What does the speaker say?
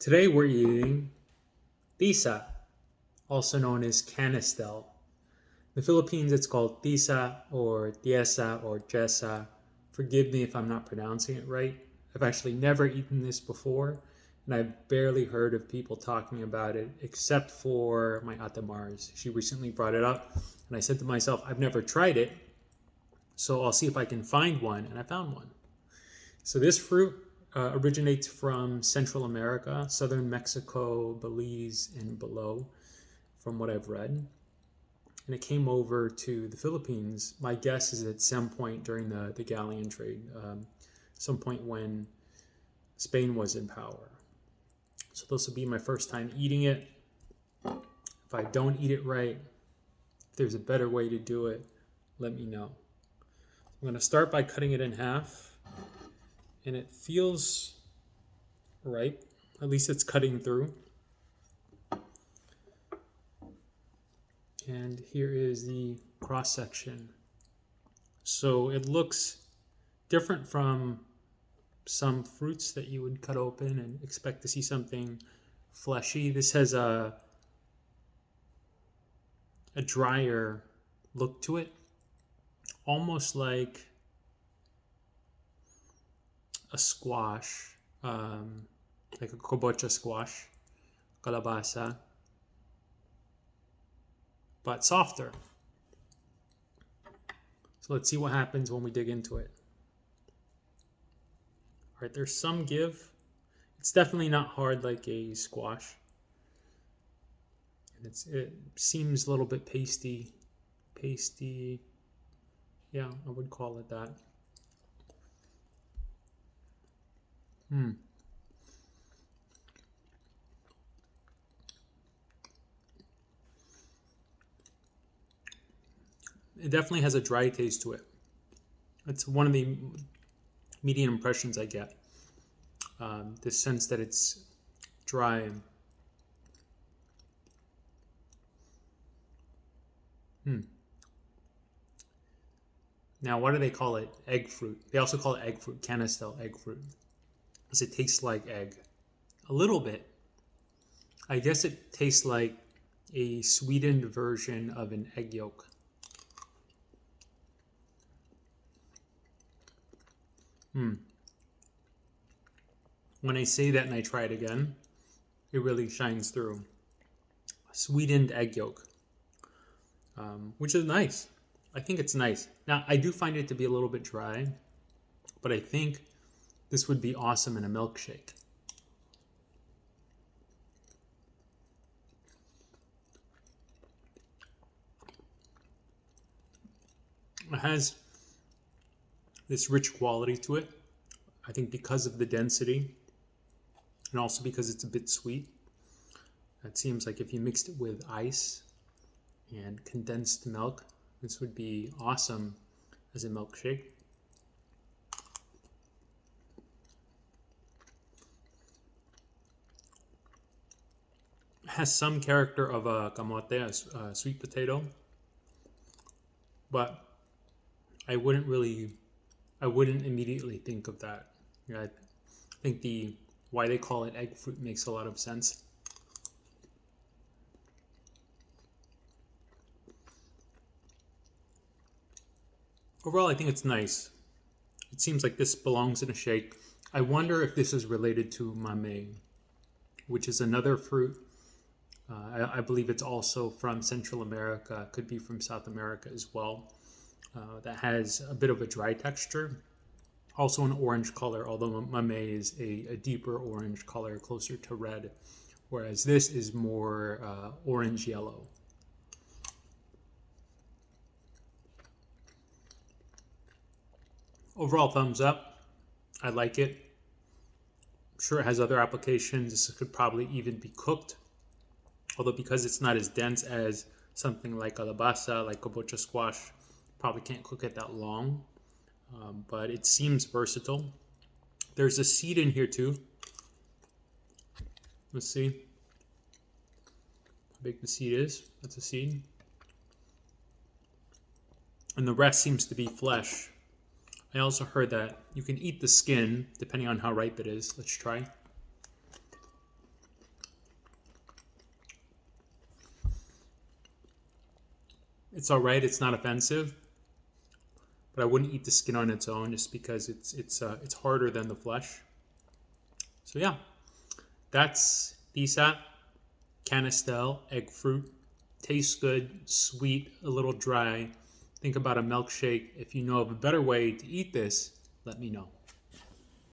Today we're eating Tisa, also known as Canistel. In the Philippines, it's called Tisa or Tiesa or Jessa. Forgive me if I'm not pronouncing it right. I've actually never eaten this before, and I've barely heard of people talking about it except for my Ate Mars. She recently brought it up, and I said to myself, I've never tried it, so I'll see if I can find one, and I found one. So this fruit originates from Central America, southern Mexico, Belize, and below, from what I've read. And it came over to the Philippines. My guess is at some point during the galleon trade, some point when Spain was in power. So this will be my first time eating it. If I don't eat it right, if there's a better way to do it, let me know. I'm going to start by cutting it in half. And it feels ripe. At least it's cutting through. And here is the cross section. So it looks different from some fruits that you would cut open and expect to see something fleshy. This has a drier look to it, almost like a squash, like a kabocha squash, kalabasa, but softer. So let's see what happens when we dig into it. All right, there's some give. It's definitely not hard like a squash. And it seems a little bit pasty. Yeah, I would call it that. It definitely has a dry taste to it. It's one of the immediate impressions I get. This sense that it's dry. Now, why do they call it egg fruit? They also call it egg fruit, Canistel egg fruit, because it tastes like egg. A little bit. I guess it tastes like a sweetened version of an egg yolk. When I say that and I try it again, it really shines through. Sweetened egg yolk, which is nice. I think it's nice. Now, I do find it to be a little bit dry, but I think this would be awesome in a milkshake. It has this rich quality to it. I think because of the density and also because it's a bit sweet. It seems like if you mixed it with ice and condensed milk, this would be awesome as a milkshake. It has some character of a camote, a sweet potato, but I wouldn't immediately think of that. I think why they call it egg fruit makes a lot of sense. Overall, I think it's nice. It seems like this belongs in a shake. I wonder if this is related to mame, which is another fruit. I believe it's also from Central America, could be from South America as well. That has a bit of a dry texture. Also an orange color, although mame is a deeper orange color, closer to red, whereas this is more orange-yellow. Overall, thumbs up. I like it. I'm sure it has other applications. This could probably even be cooked. Although because it's not as dense as something like kalabasa, like kabocha squash, probably can't cook it that long. But it seems versatile. There's a seed in here too. Let's see how big the seed is. That's a seed. And the rest seems to be flesh. I also heard that you can eat the skin depending on how ripe it is. Let's try. It's all right. It's not offensive, but I wouldn't eat the skin on its own just because it's harder than the flesh. So yeah, that's Tisa, Canistel, egg fruit. Tastes good, sweet, a little dry. Think about a milkshake. If you know of a better way to eat this, let me know.